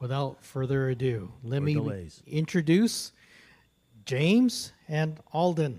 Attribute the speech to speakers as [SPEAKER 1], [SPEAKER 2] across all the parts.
[SPEAKER 1] Without further ado, let
[SPEAKER 2] Or
[SPEAKER 1] me
[SPEAKER 2] delays.
[SPEAKER 1] introduce James and Alden.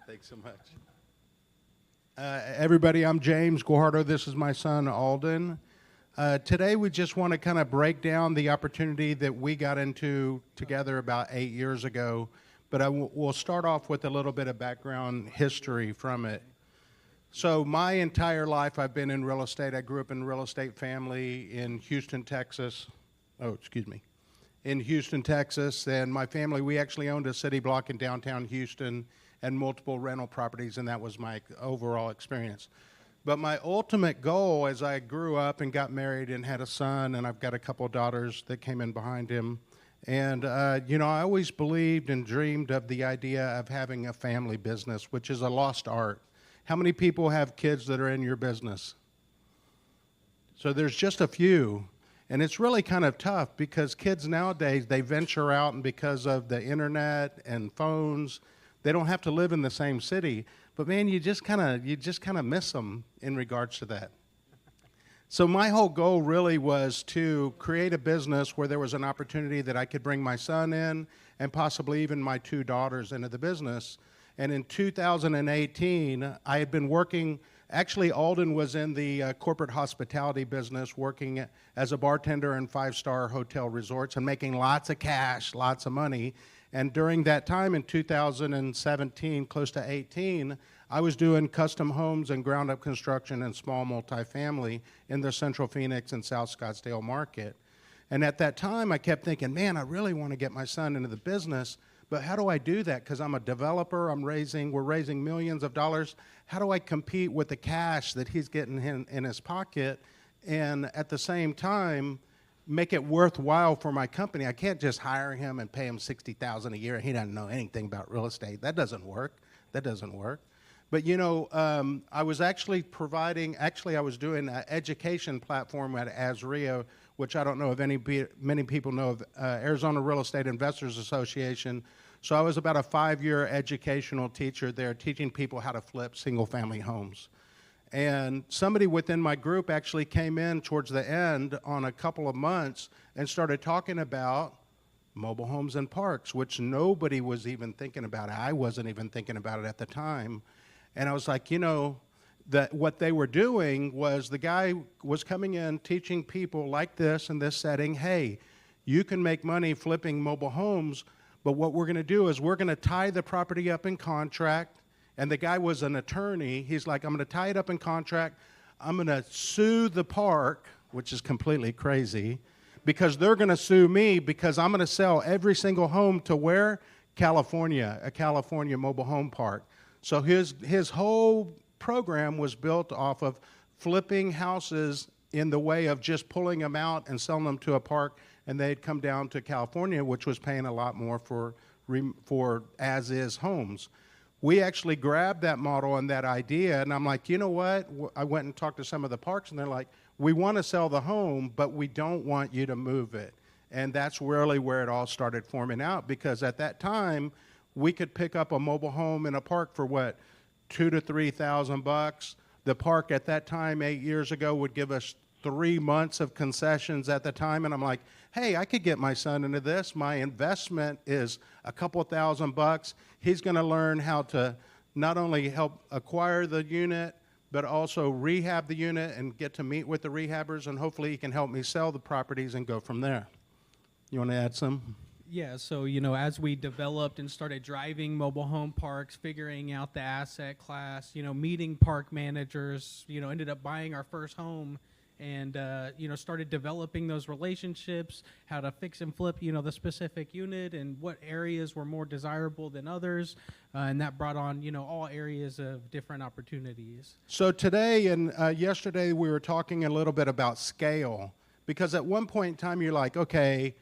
[SPEAKER 3] Thanks so much. Everybody, I'm James Guajardo. This is my son, Alden. Today, we just want to kind of break down the opportunity that we got into together about 8 years ago. But we'll start off with a little bit of background history from it. So my entire life, I've been in real estate. I grew up in a real estate family in Houston, Texas. In Houston, Texas. And my family, we actually owned a city block in downtown Houston and multiple rental properties, and that was my overall experience. But my ultimate goal as I grew up and got married and had a son, and I've got a couple of daughters that came in behind him, and I always believed and dreamed of the idea of having a family business, which is a lost art. How many people have kids that are in your business? So there's just a few. And it's really kind of tough because kids nowadays, they venture out, and because of the internet and phones, they don't have to live in the same city. But man, you just kind of miss them in regards to that. So my whole goal really was to create a business where there was an opportunity that I could bring my son in and possibly even my two daughters into the business. And in 2018, I had been working, actually Alden was in the corporate hospitality business, working as a bartender in five-star hotel resorts and making lots of cash, lots of money. And during that time in 2017, close to 18, I was doing custom homes and ground-up construction and small multifamily in the Central Phoenix and South Scottsdale market. And at that time, I kept thinking, man, I really want to get my son into the business, but how do I do that? Because I'm a developer, we're raising millions of dollars. How do I compete with the cash that he's getting in his pocket and at the same time make it worthwhile for my company? I can't just hire him and pay him $60,000 a year. He doesn't know anything about real estate. That doesn't work. But I was actually I was doing an education platform at IEREIC, which I don't know if many people know of, Arizona Real Estate Investors Association. So I was about a 5-year educational teacher there, teaching people how to flip single-family homes. And somebody within my group actually came in towards the end on a couple of months and started talking about mobile homes and parks, which nobody was even thinking about. I wasn't even thinking about it at the time. And I was like, that what they were doing was the guy was coming in teaching people like this in this setting, hey, you can make money flipping mobile homes, but what we're going to do is we're going to tie the property up in contract. And the guy was an attorney. He's like, I'm going to tie it up in contract. I'm going to sue the park, which is completely crazy, because they're going to sue me because I'm going to sell every single home to where? California, a California mobile home park. So his whole program was built off of flipping houses in the way of just pulling them out and selling them to a park, and they'd come down to California, which was paying a lot more for as-is homes. We actually grabbed that model and that idea, and I'm like, you know what? I went and talked to some of the parks, and they're like, we want to sell the home, but we don't want you to move it. And that's really where it all started forming out, because at that time, we could pick up a mobile home in a park for what, $2,000 to $3,000. The park at that time, 8 years ago, would give us 3 months of concessions at the time, and I'm like, hey, I could get my son into this. My investment is a couple $1,000. He's going to learn how to not only help acquire the unit, but also rehab the unit and get to meet with the rehabbers, and hopefully he can help me sell the properties and go from there. You want to add some?
[SPEAKER 4] Yeah, so, as we developed and started driving mobile home parks, figuring out the asset class, meeting park managers, ended up buying our first home and, started developing those relationships, how to fix and flip, the specific unit and what areas were more desirable than others. And that brought on, all areas of different opportunities.
[SPEAKER 3] So today and yesterday we were talking a little bit about scale, because at one point in time you're like, okay,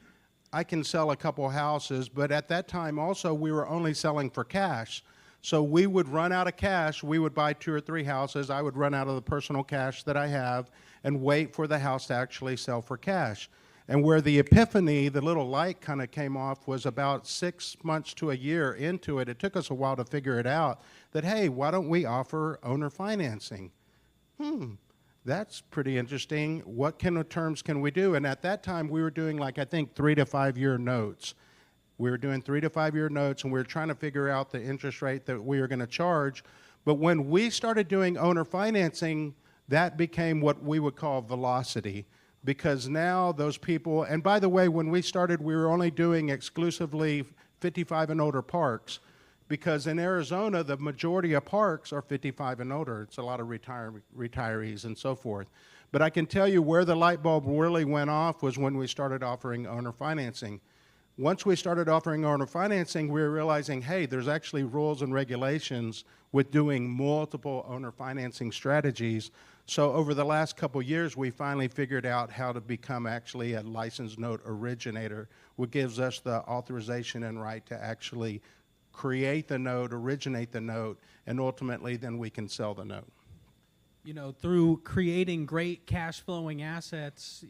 [SPEAKER 3] I can sell a couple houses, but at that time also we were only selling for cash. So we would run out of cash, we would buy 2 or 3 houses, I would run out of the personal cash that I have and wait for the house to actually sell for cash. And where the epiphany, the little light kind of came off, was about 6 months to a year into it. It took us a while to figure it out that, hey, why don't we offer owner financing? That's pretty interesting. What kind of terms can we do? And at that time, we were doing like, I think, 3 to 5 year notes. We were doing 3 to 5 year notes, and we were trying to figure out the interest rate that we were going to charge. But when we started doing owner financing, that became what we would call velocity, because now those people, and by the way, when we started, we were only doing exclusively 55 and older parks, because in Arizona, the majority of parks are 55 and older. It's a lot of retirees and so forth. But I can tell you where the light bulb really went off was when we started offering owner financing. Once we started offering owner financing, we were realizing, hey, there's actually rules and regulations with doing multiple owner financing strategies. So over the last couple years, we finally figured out how to become actually a licensed note originator, which gives us the authorization and right to actually create the note, originate the note, and ultimately then we can sell the note.
[SPEAKER 4] You know, through creating great cash flowing assets,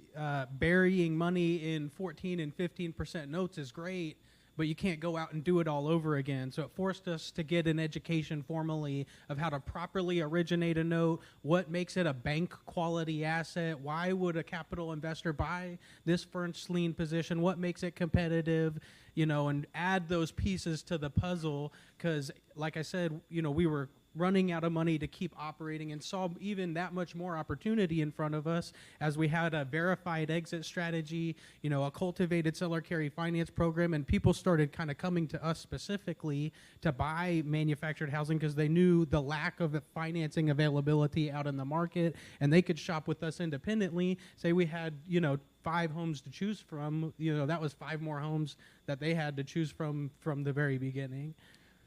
[SPEAKER 4] burying money in 14 and 15% notes is great, but you can't go out and do it all over again. So it forced us to get an education formally of how to properly originate a note, what makes it a bank quality asset, why would a capital investor buy this first lien position, what makes it competitive, you know, and add those pieces to the puzzle. Because like I said, you know, we were running out of money to keep operating and saw even that much more opportunity in front of us as we had a verified exit strategy, you know, a cultivated seller carry finance program, and people started kind of coming to us specifically to buy manufactured housing because they knew the lack of financing availability out in the market, and they could shop with us independently. Say we had, you know, 5 homes to choose from, you know, that was 5 more homes that they had to choose from the very beginning.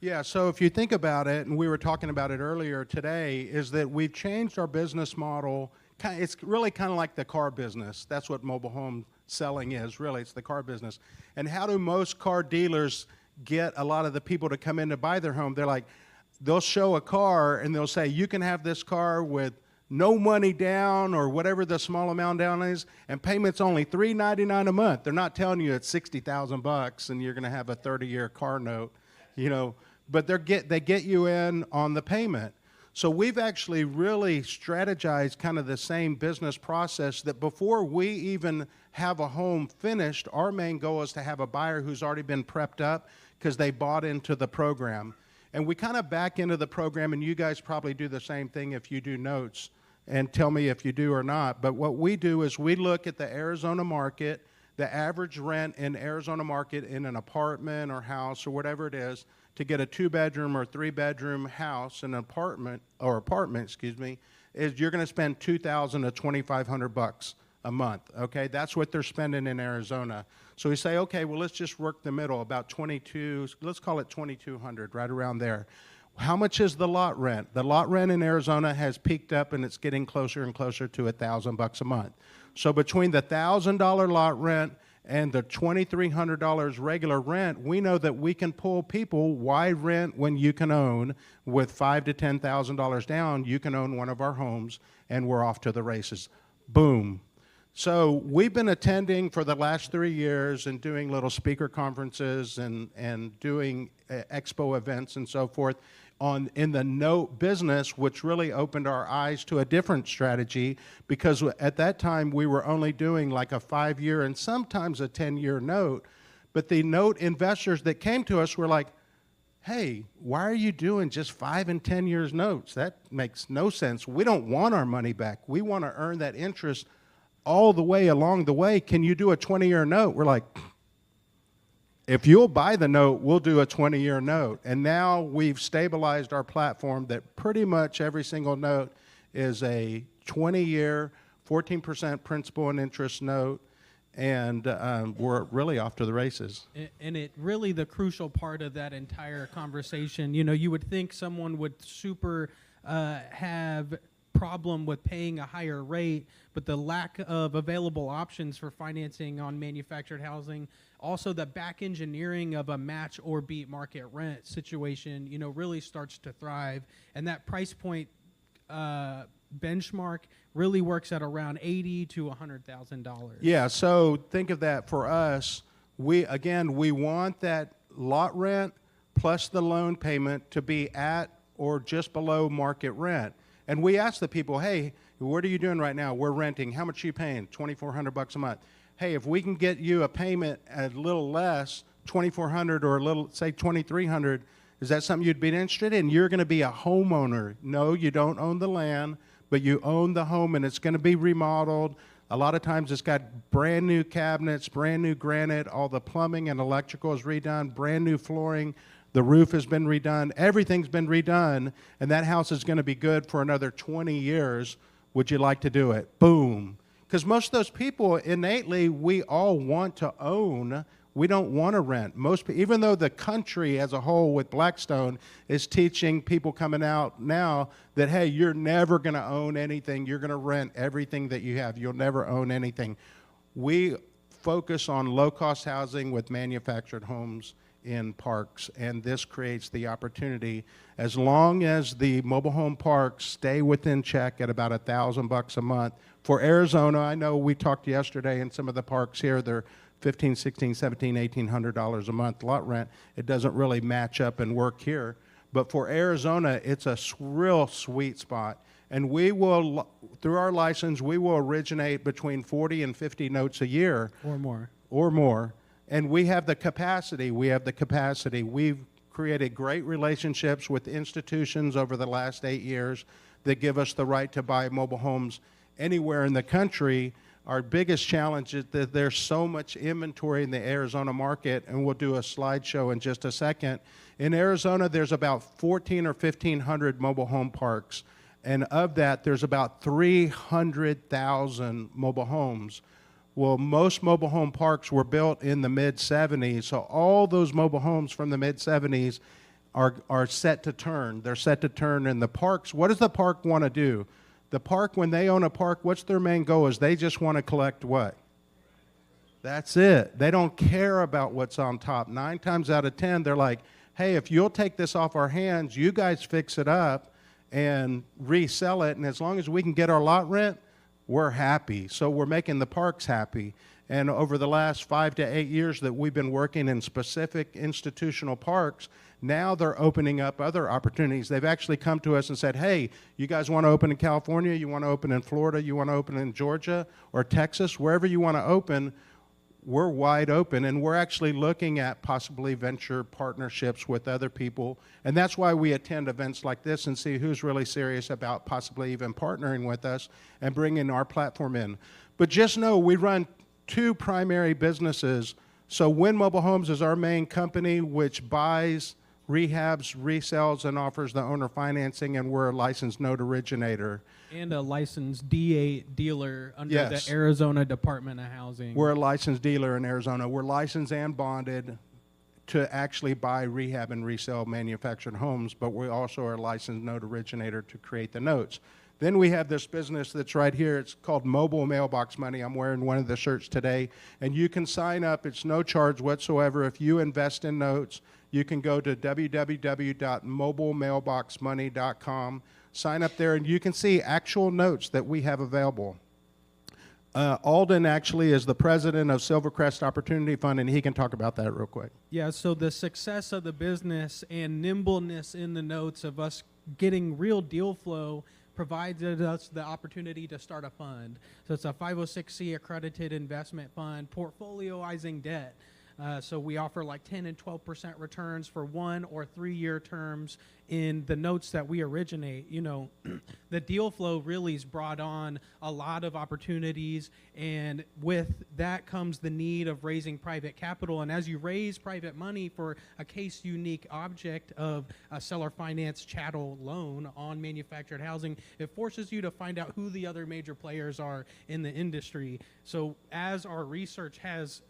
[SPEAKER 3] Yeah, so if you think about it, and we were talking about it earlier today, is that we've changed our business model. It's really kind of like the car business. That's what mobile home selling is, really. It's the car business. And how do most car dealers get a lot of the people to come in to buy their home? They're like, they'll show a car, and they'll say, you can have this car with no money down or whatever the small amount down is, and payment's only $399 a month. They're not telling you it's $60,000 and you're going to have a 30-year car note, you know. But they get you in on the payment. So we've actually really strategized kind of the same business process that before we even have a home finished, our main goal is to have a buyer who's already been prepped up because they bought into the program. And we kind of back into the program, and you guys probably do the same thing if you do notes, and tell me if you do or not. But what we do is we look at the Arizona market, the average rent in Arizona market in an apartment or house or whatever it is, to get a 2-bedroom or 3-bedroom house, an apartment, excuse me, is you're going to spend $2,000 to $2,500 a month. Okay, that's what they're spending in Arizona. So we say, okay, well, let's just work the middle, about 22. Let's call it 2,200, right around there. How much is the lot rent? The lot rent in Arizona has peaked up, and it's getting closer and closer to $1,000 a month. So between the $1,000 lot rent and the $2,300 regular rent, we know that we can pull people. Why rent when you can own? With $5,000 to $10,000 down, you can own one of our homes, and we're off to the races. Boom. So we've been attending for the last 3 years and doing little speaker conferences and doing expo events and so forth in the note business, which really opened our eyes to a different strategy, because at that time we were only doing like a 5-year and sometimes a 10-year note. But the note investors that came to us were like, hey, why are you doing just 5 and 10 years notes? That makes no sense. We don't want our money back. We want to earn that interest all the way along the way. Can you do a 20-year note? We're like, if you'll buy the note, we'll do a 20-year note. And now we've stabilized our platform that pretty much every single note is a 20-year, 14% principal and interest note, and we're really off to the races.
[SPEAKER 4] And it really, the crucial part of that entire conversation, you know, you would think someone would super have problem with paying a higher rate, but the lack of available options for financing on manufactured housing, also the back engineering of a match or beat market rent situation, you know, really starts to thrive. And that price point benchmark really works at around $80,000 to $100,000.
[SPEAKER 3] Yeah, so think of that for us. We want that lot rent plus the loan payment to be at or just below market rent. And we ask the people, hey, what are you doing right now? We're renting. How much are you paying? $2,400 a month. Hey, if we can get you a payment a little less, $2,400 or a little, say $2,300, is that something you'd be interested in? You're going to be a homeowner. No, you don't own the land, but you own the home, and it's going to be remodeled. A lot of times it's got brand new cabinets, brand new granite, all the plumbing and electrical is redone, brand new flooring, the roof has been redone, everything's been redone, and that house is going to be good for another 20 years. Would you like to do it? Boom. Because most of those people, innately, we all want to own. We don't want to rent. Even though the country as a whole with Blackstone is teaching people coming out now that, hey, you're never going to own anything. You're going to rent everything that you have. You'll never own anything. We focus on low-cost housing with manufactured homes in parks, and this creates the opportunity. As long as the mobile home parks stay within check at about $1,000 a month. For Arizona, I know we talked yesterday in some of the parks here, they're $1,500, $1,600, $1,700, $1,800 a month lot rent. It doesn't really match up and work here. But for Arizona, it's a real sweet spot. And we will, through our license, we will originate between 40 and 50 notes a year.
[SPEAKER 4] Or more.
[SPEAKER 3] Or more. And we have the capacity. We've created great relationships with institutions over the last 8 years that give us the right to buy mobile homes anywhere in the country. Our biggest challenge is that there's so much inventory in the Arizona market, and we'll do a slideshow in just a second. In Arizona, there's about 1,400 or 1,500 mobile home parks, and of that, there's about 300,000 mobile homes. Well, most mobile home parks were built in the mid-'70s, so all those mobile homes from the mid-'70s are set to turn. They're set to turn in the parks. What does the park want to do? The park, when they own a park, what's their main goal? Is they just want to collect what? That's it. They don't care about what's on top. 9 times out of 10, they're like, hey, if you'll take this off our hands, you guys fix it up and resell it, and as long as we can get our lot rent, we're happy. So we're making the parks happy. And over the last 5 to 8 years that we've been working in specific institutional parks, now they're opening up other opportunities. They've actually come to us and said, hey, you guys want to open in California? You want to open in Florida? You want to open in Georgia or Texas? Wherever you want to open, we're wide open. And we're actually looking at possibly venture partnerships with other people. And that's why we attend events like this and see who's really serious about possibly even partnering with us and bringing our platform in. But just know we run 2 primary businesses. So Wynn Mobile Homes is our main company, which buys, rehabs, resells, and offers the owner financing, and we're a licensed note originator.
[SPEAKER 4] And a licensed DA dealer under
[SPEAKER 3] Yes.
[SPEAKER 4] the Arizona Department of Housing.
[SPEAKER 3] We're a licensed dealer in Arizona. We're licensed and bonded to actually buy, rehab, and resell manufactured homes, but we also are a licensed note originator to create the notes. Then we have this business that's right here. It's called Mobile Mailbox Money. I'm wearing one of the shirts today. And you can sign up. It's no charge whatsoever. If you invest in notes, you can go to www.mobilemailboxmoney.com, sign up there, and you can see actual notes that we have available. Alden actually is the president of Silvercrest Opportunity Fund, and he can talk about that real quick.
[SPEAKER 4] Yeah, so the success of the business and nimbleness in the notes of us getting real deal flow provided us the opportunity to start a fund. So it's a 506c accredited investment fund, portfolioizing debt. So we offer like 10 and 12% returns for 1 or 3 year terms in the notes that we originate. You know, the deal flow really has brought on a lot of opportunities, and with that comes the need of raising private capital. And as you raise private money for a case unique object of a seller finance chattel loan on manufactured housing, it forces you to find out who the other major players are in the industry. So as our research has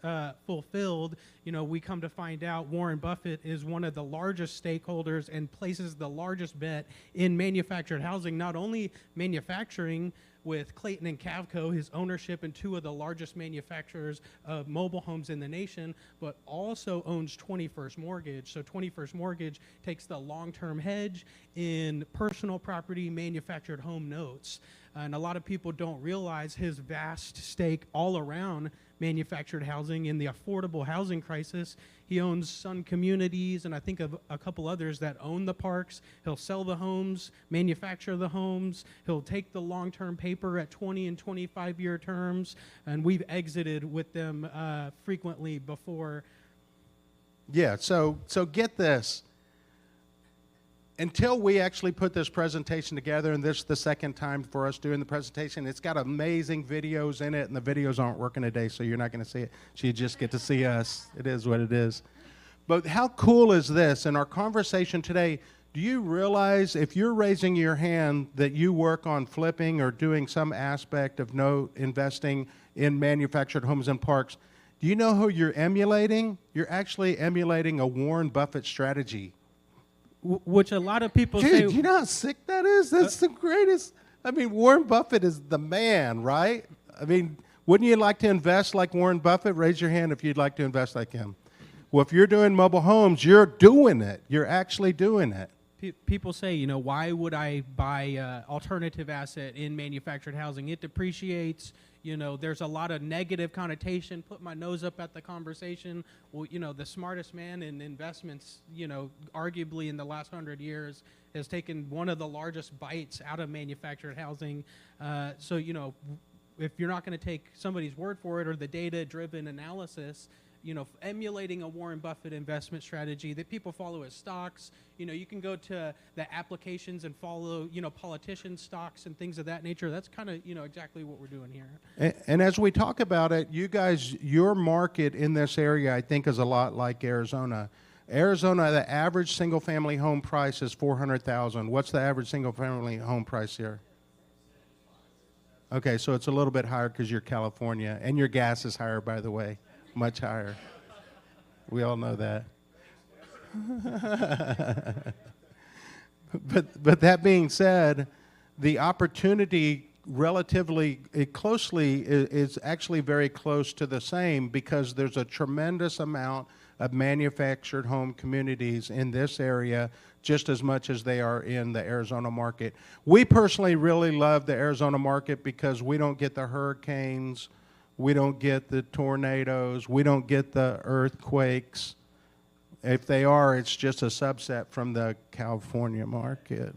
[SPEAKER 4] fulfilled, you know, we come to find out Warren Buffett is one of the largest stakeholders and places the largest bet in manufactured housing, not only manufacturing, with Clayton and Cavco, his ownership in two of the largest manufacturers of mobile homes in the nation, but also owns 21st Mortgage. So 21st Mortgage takes the long-term hedge in personal property manufactured home notes. And a lot of people don't realize his vast stake all around manufactured housing in the affordable housing crisis. He owns Sun Communities and I think of a couple others that own the parks. He'll sell the homes, manufacture the homes. He'll take the long-term paper at 20 and 25-year terms, and we've exited with them frequently before.
[SPEAKER 3] Yeah, so get this. Until we actually put this presentation together, and this is the second time for us doing the presentation, it's got amazing videos in it, and the videos aren't working today, so you're not going to see it. So you just get to see us. It is what it is. But how cool is this? In our conversation today, do you realize if you're raising your hand that you work on flipping or doing some aspect of note investing in manufactured homes and parks, do you know who you're emulating? You're actually emulating a Warren Buffett strategy.
[SPEAKER 4] Which a lot of people
[SPEAKER 3] Dude,
[SPEAKER 4] say.
[SPEAKER 3] do you know how sick that is? That's the greatest. I mean, Warren Buffett is the man, right? I mean, wouldn't you like to invest like Warren Buffett? Raise your hand if you'd like to invest like him. Well, if you're doing mobile homes, you're doing it. You're actually doing it.
[SPEAKER 4] People say, you know, why would I buy alternative asset in manufactured housing? It depreciates. You know, there's a lot of negative connotation. Put my nose up at the conversation. Well, you know, the smartest man in investments, you know, arguably in the last 100 years has taken one of the largest bites out of manufactured housing. So, you know, if you're not going to take somebody's word for it or the data-driven analysis, you know, emulating a Warren Buffett investment strategy that people follow as stocks. You know, you can go to the applications and follow, you know, politicians' stocks and things of that nature. That's kind of, you know, exactly what we're doing here.
[SPEAKER 3] And as we talk about it, you guys, your market in this area, I think, is a lot like Arizona. Arizona, the average single-family home price is $400,000. What's the average single-family home price here? Okay, so it's a little bit higher because you're California, and your gas is higher, by the way. Much higher. We all know that. But that being said, the opportunity relatively closely is actually very close to the same because there's a tremendous amount of manufactured home communities in this area just as much as they are in the Arizona market. We personally really love the Arizona market because we don't get the hurricanes. We don't get the tornadoes. We don't get the earthquakes. If they are, it's just a subset from the California market.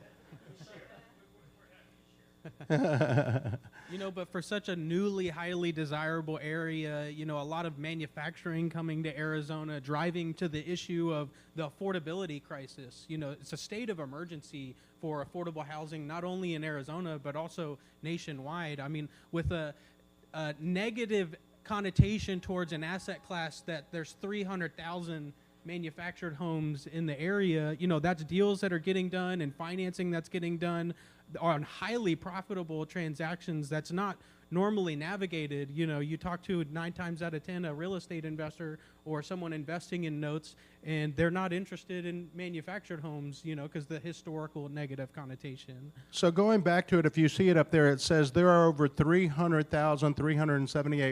[SPEAKER 4] You know, but for such a newly highly desirable area, you know, a lot of manufacturing coming to Arizona, driving to the issue of the affordability crisis. You know, it's a state of emergency for affordable housing, not only in Arizona, but also nationwide. I mean, with a negative connotation towards an asset class that there's 300,000 manufactured homes in the area, you know, that's deals that are getting done and financing that's getting done on highly profitable transactions that's not normally navigated. You know, you talk to 9 times out of 10 a real estate investor or someone investing in notes, and they're not interested in manufactured homes, you know, because the historical negative connotation.
[SPEAKER 3] So going back to it, if you see it up there, it says there are over 378